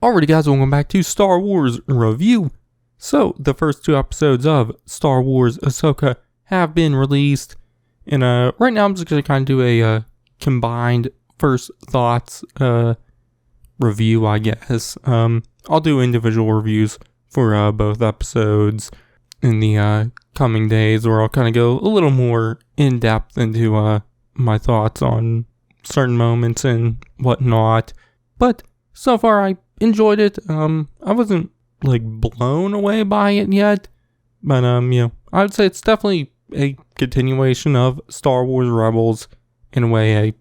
Alrighty guys, welcome back to Star Wars Review. So, the first two episodes of Star Wars Ahsoka have been released. And right now I'm just going to kind of do a combined first thoughts review, I guess. I'll do individual reviews for both episodes in the coming days, where I'll kind of go a little more in depth into my thoughts on certain moments and whatnot. But so far I enjoyed it. I wasn't like blown away by it yet, but I would say it's definitely a continuation of Star Wars Rebels, in a way, a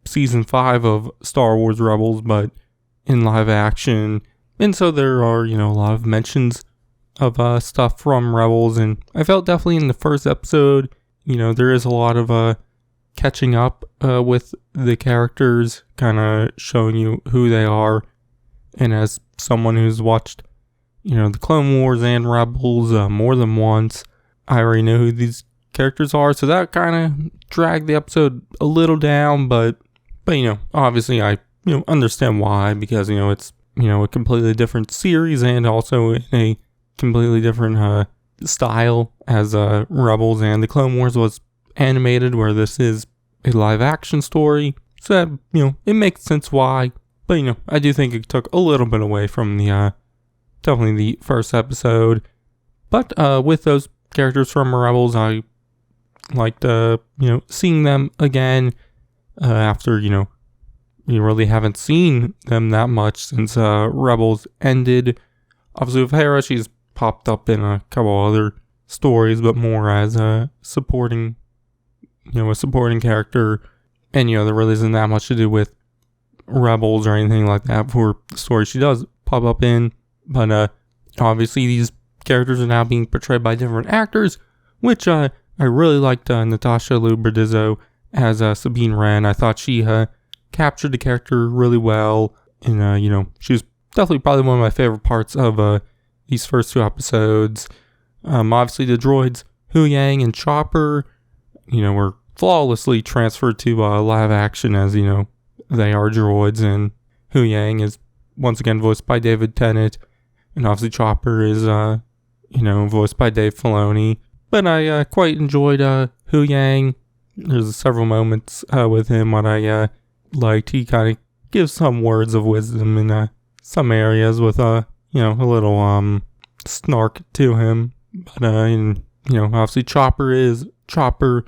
season 5 of Star Wars Rebels, but in live action. And so there are, a lot of mentions of stuff from Rebels, and I felt definitely in the first episode, there is a lot of catching up with the characters, kind of showing you who they are. And as someone who's watched, the Clone Wars and Rebels more than once, I already know who these characters are. So that kind of dragged the episode a little down. But obviously I, understand why. Because, it's, a completely different series and also in a completely different style as Rebels and the Clone Wars was animated, where this is a live action story. So that, it makes sense why. But, I do think it took a little bit away from the, definitely the first episode. But, with those characters from Rebels, I liked, seeing them again, after, we really haven't seen them that much since, Rebels ended. Obviously with Hera, she's popped up in a couple other stories, but more as a supporting character. And, there really isn't that much to do with Rebels or anything like that for the story she does pop up in. But obviously these characters are now being portrayed by different actors, which I really liked Natasha Liu Bordizzo as Sabine Wren. I thought she captured the character really well, and she was definitely probably one of my favorite parts of these first two episodes. Obviously the droids Hu Yang and Chopper were flawlessly transferred to live action, as they are droids, and Hu Yang is once again voiced by David Tennant, and obviously Chopper is voiced by Dave Filoni. But I quite enjoyed Hu Yang. There's several moments with him what I liked. He kind of gives some words of wisdom in some areas with a little snark to him. But obviously Chopper is Chopper,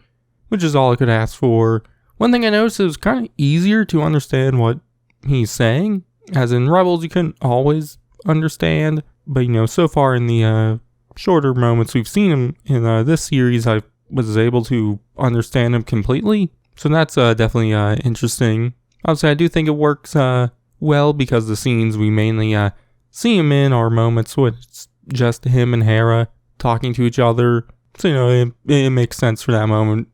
which is all I could ask for. One thing I noticed, it was kind of easier to understand what he's saying, as in Rebels you couldn't always understand, but so far in the shorter moments we've seen him in this series, I was able to understand him completely. So that's definitely interesting. Obviously I do think it works well, because the scenes we mainly see him in are moments when it's just him and Hera talking to each other. So it makes sense for that moment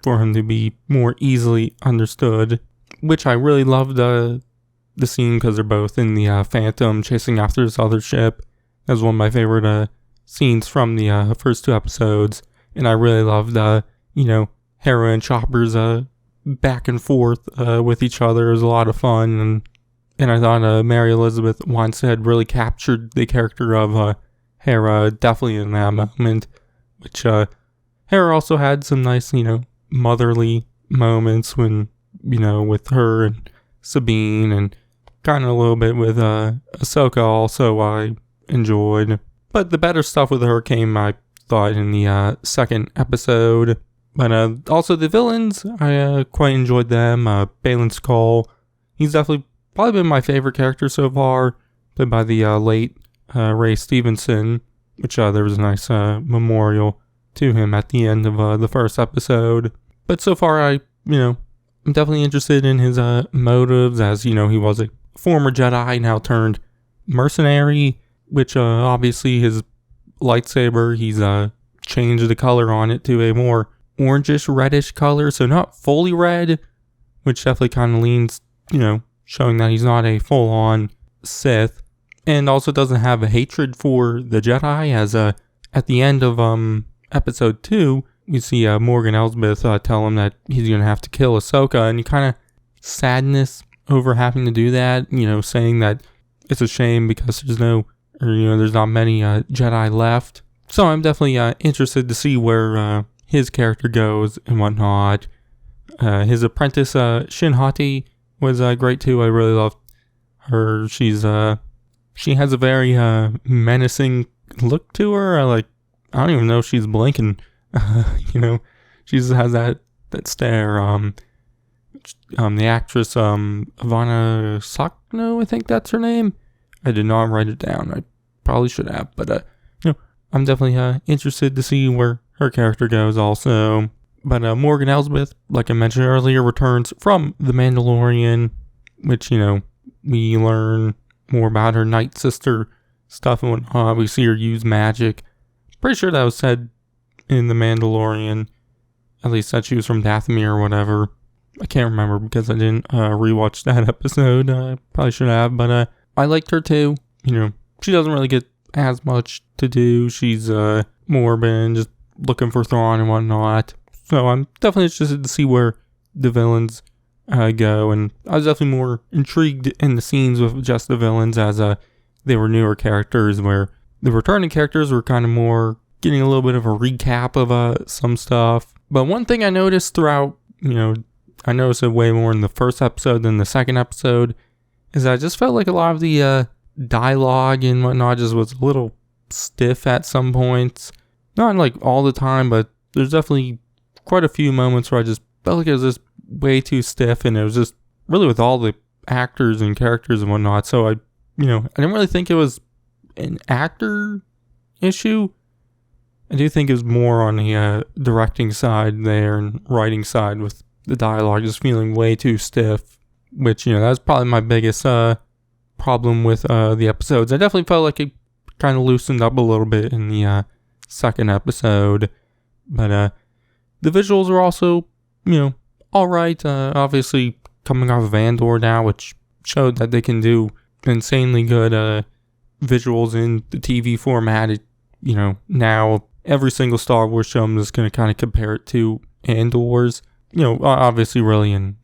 for him to be more easily understood, which I really loved the scene, because they're both in the Phantom chasing after this other ship. That was one of my favorite scenes from the first two episodes, and I really loved Hera and Chopper's back and forth with each other. It was a lot of fun, and I thought Mary Elizabeth Winstead really captured the character of Hera definitely in that moment, which Hera also had some nice motherly moments when with her and Sabine, and kind of a little bit with Ahsoka also I enjoyed. But the better stuff with her came, I thought, in the second episode. But also the villains, I quite enjoyed them. Baylan Skoll, he's definitely probably been my favorite character so far, played by the late Ray Stevenson, which there was a nice memorial to him at the end of the first episode. But so far I'm definitely interested in his motives, as he was a former Jedi, now turned mercenary, which obviously his lightsaber, he's changed the color on it to a more orangish reddish color, so not fully red, which definitely kind of leans, showing that he's not a full-on Sith, and also doesn't have a hatred for the Jedi, as at the end of episode 2, you see Morgan Elsbeth tell him that he's going to have to kill Ahsoka, and you kind of sadness over having to do that, saying that it's a shame because there's not many Jedi left. So I'm definitely interested to see where his character goes and whatnot. His apprentice, Shin Hati, was great too. I really loved her. She has a very menacing look to her. I don't even know if she's blinking. She just has that stare. The actress, Ivana Sakno, I think that's her name. I did not write it down. I probably should have, but I'm definitely interested to see where her character goes also. But Morgan Elsbeth, like I mentioned earlier, returns from The Mandalorian, which, we learn more about her Night Sister stuff and whatnot. We see her use magic. Pretty sure that was said in The Mandalorian. At least that she was from Dathomir or whatever. I can't remember because I didn't rewatch that episode. I probably should have, but I liked her too. She doesn't really get as much to do. She's more been just looking for Thrawn and whatnot. So I'm definitely interested to see where the villains go, and I was definitely more intrigued in the scenes with just the villains as they were newer characters, where the returning characters were kind of more getting a little bit of a recap of some stuff. But one thing I noticed throughout, I noticed it way more in the first episode than the second episode, is I just felt like a lot of the dialogue and whatnot just was a little stiff at some points. Not like all the time, but there's definitely quite a few moments where I just felt like it was just way too stiff, and it was just really with all the actors and characters and whatnot. So I didn't really think it was an actor issue. I do think it was more on the directing side there and writing side with the dialogue just feeling way too stiff, which, that's probably my biggest problem with the episodes. I definitely felt like it kind of loosened up a little bit in the second episode, but the visuals are also, alright. Obviously coming off of Andor now, which showed that they can do insanely good visuals in the TV format. Now every single Star Wars show I'm just going to kind of compare it to Andor's. Obviously really in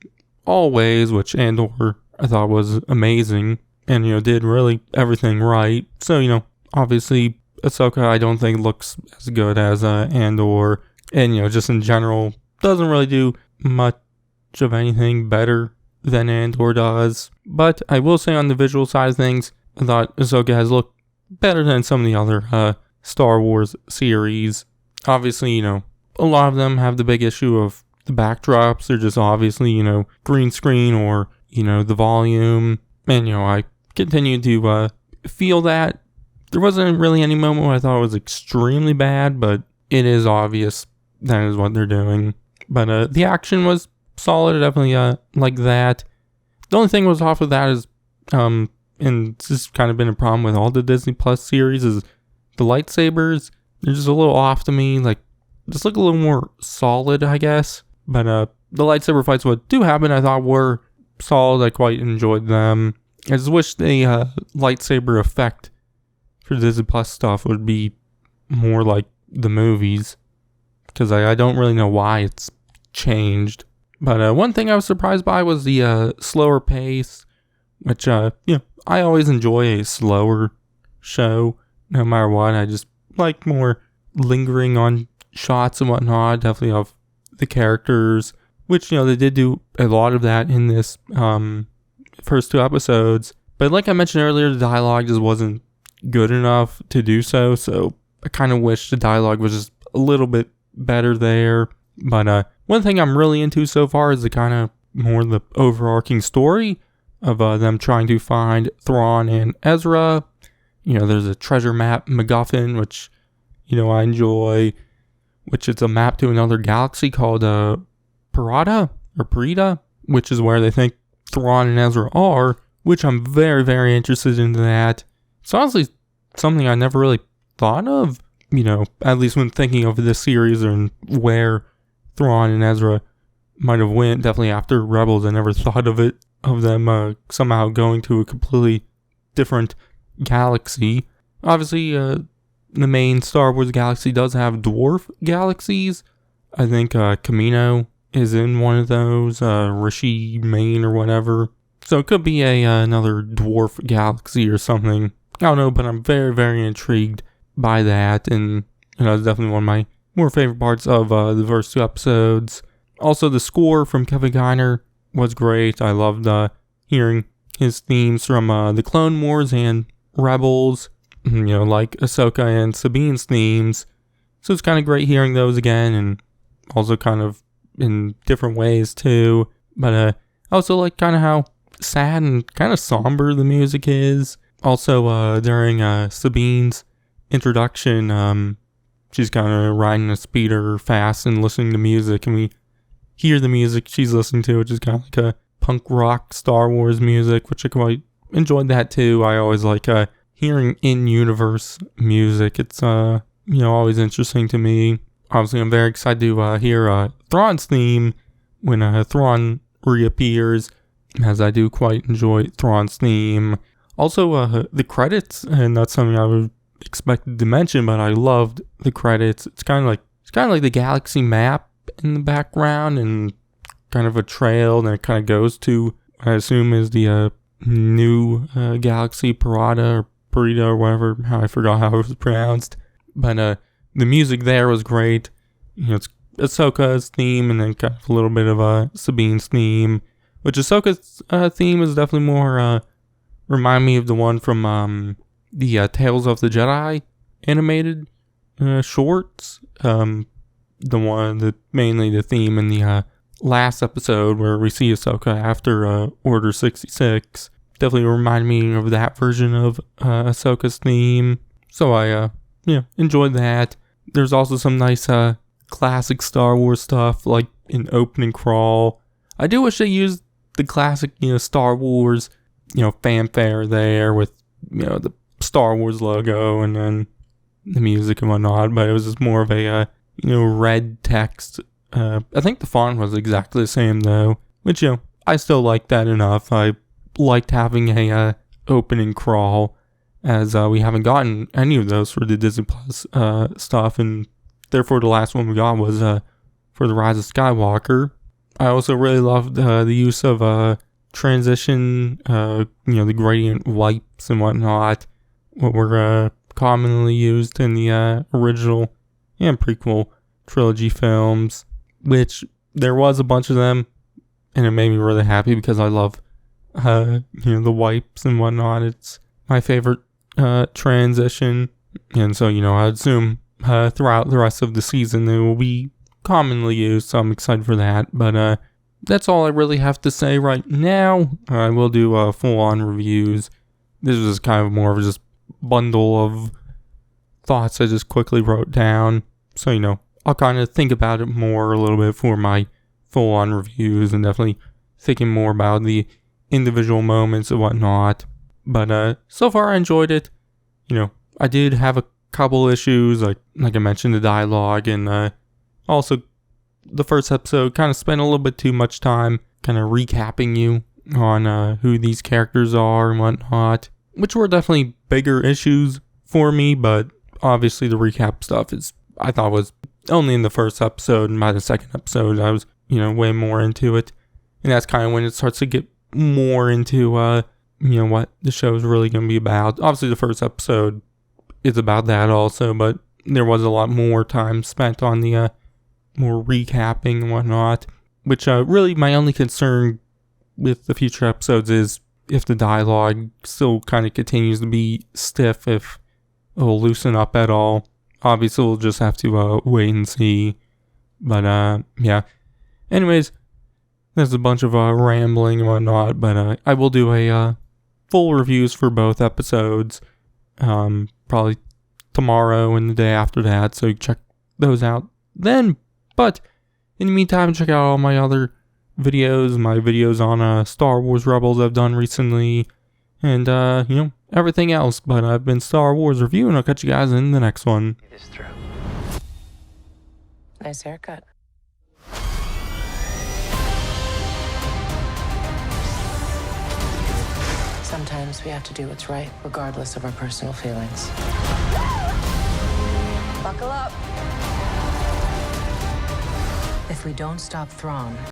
all ways, which Andor I thought was amazing and, did really everything right. So, obviously Ahsoka I don't think looks as good as Andor, and, just in general doesn't really do much of anything better than Andor does. But I will say on the visual side of things, I thought Ahsoka has looked better than some of the other Star Wars series. Obviously, a lot of them have the big issue of the backdrops. They're just obviously, green screen or, the volume. And, I continue to feel that. There wasn't really any moment where I thought it was extremely bad, but it is obvious that is what they're doing. But the action was solid. I definitely like that. The only thing was off of that is, and this has kind of been a problem with all the Disney Plus series, is the lightsabers. They're just a little off to me. Just look a little more solid, I guess. But the lightsaber fights, what do happen, I thought were solid. I quite enjoyed them. I just wish the lightsaber effect for Disney Plus stuff would be more like the movies, because I don't really know why it's changed. But one thing I was surprised by was the slower pace, which I always enjoy a slower show no matter what. I just like more lingering on shots and whatnot, definitely of the characters, which they did do a lot of that in this first two episodes. But like I mentioned earlier, the dialogue just wasn't good enough to do so. So I kind of wish the dialogue was just a little bit better there. But one thing I'm really into so far is the kind of more the overarching story of them trying to find Thrawn and Ezra. There's a treasure map MacGuffin, which I enjoy, which is a map to another galaxy called Parida, which is where they think Thrawn and Ezra are, which I'm very, very interested in that. It's honestly something I never really thought of, at least when thinking of this series and where Thrawn and Ezra might have went. Definitely after Rebels, I never thought of them somehow going to a completely different galaxy. Obviously, the main Star Wars galaxy does have dwarf galaxies. I think Kamino is in one of those, Rishi Main or whatever. So it could be another dwarf galaxy or something. I don't know, but I'm very, very intrigued by that. And it's definitely one of my more favorite parts of the first 2 episodes. Also, the score from Kevin Kiner was great. I loved hearing his themes from the Clone Wars and Rebels, like Ahsoka and Sabine's themes. So it's kind of great hearing those again, and also kind of in different ways too. But I also like kind of how sad and kind of somber the music is. Also, during Sabine's introduction, she's kind of riding a speeder fast and listening to music, and we hear the music she's listening to, which is kind of like a punk rock Star Wars music, which I quite enjoyed that too. I always like hearing in-universe music. It's always interesting to me. Obviously, I'm very excited to hear Thrawn's theme when Thrawn reappears, as I do quite enjoy Thrawn's theme. Also, the credits, and that's something I would expected to mention, but I loved the credits. It's kind of like the galaxy map in the background, and kind of a trail, and it kind of goes to, I assume, is the new galaxy Parada or Purita or whatever. I forgot how it was pronounced. But the music there was great. It's Ahsoka's theme, and then kind of a little bit of Sabine's theme, which Ahsoka's theme is definitely more remind me of the one from the Tales of the Jedi animated shorts. Mainly the theme in the last episode where we see Ahsoka after Order 66. Definitely remind me of that version of Ahsoka's theme. So I enjoyed that. There's also some nice classic Star Wars stuff, like in opening crawl. I do wish they used the classic Star Wars fanfare there with the Star Wars logo and then the music and whatnot, but it was just more of a red text. I think the font was exactly the same though, which I still like that enough. I liked having a opening crawl, as we haven't gotten any of those for the Disney Plus stuff, and therefore the last one we got was for The Rise of Skywalker. I also really loved the use of transition, the gradient wipes and whatnot, what were commonly used in the original and prequel trilogy films, which there was a bunch of them, and it made me really happy because I love the wipes and whatnot. It's my favorite transition, and so I assume throughout the rest of the season they will be commonly used, so I'm excited for that. But that's all I really have to say right now. I will do full-on reviews. This was kind of more of just bundle of thoughts I just quickly wrote down, so I'll kind of think about it more a little bit for my full-on reviews, and definitely thinking more about the individual moments and whatnot. But so far I enjoyed it. I did have a couple issues, like I mentioned, the dialogue, and also the first episode kind of spent a little bit too much time kind of recapping you on who these characters are and whatnot, which were definitely bigger issues for me, but obviously the recap stuff I thought was only in the first episode, and by the second episode I was, way more into it. And that's kind of when it starts to get more into, what the show is really going to be about. Obviously the first episode is about that also, but there was a lot more time spent on the more recapping and whatnot, which really my only concern with the future episodes is if the dialogue still kind of continues to be stiff, if it'll loosen up at all. Obviously we'll just have to wait and see. But yeah, anyways, there's a bunch of rambling and whatnot, but I will do a full reviews for both episodes probably tomorrow and the day after that, so you check those out then. But in the meantime, check out all my other videos, my videos on Star Wars Rebels I've done recently, and everything else. But I've been Star Wars Review, and I'll catch you guys in the next one. It is through. Nice haircut. Sometimes we have to do what's right, regardless of our personal feelings. Buckle up. If we don't stop Thrawn,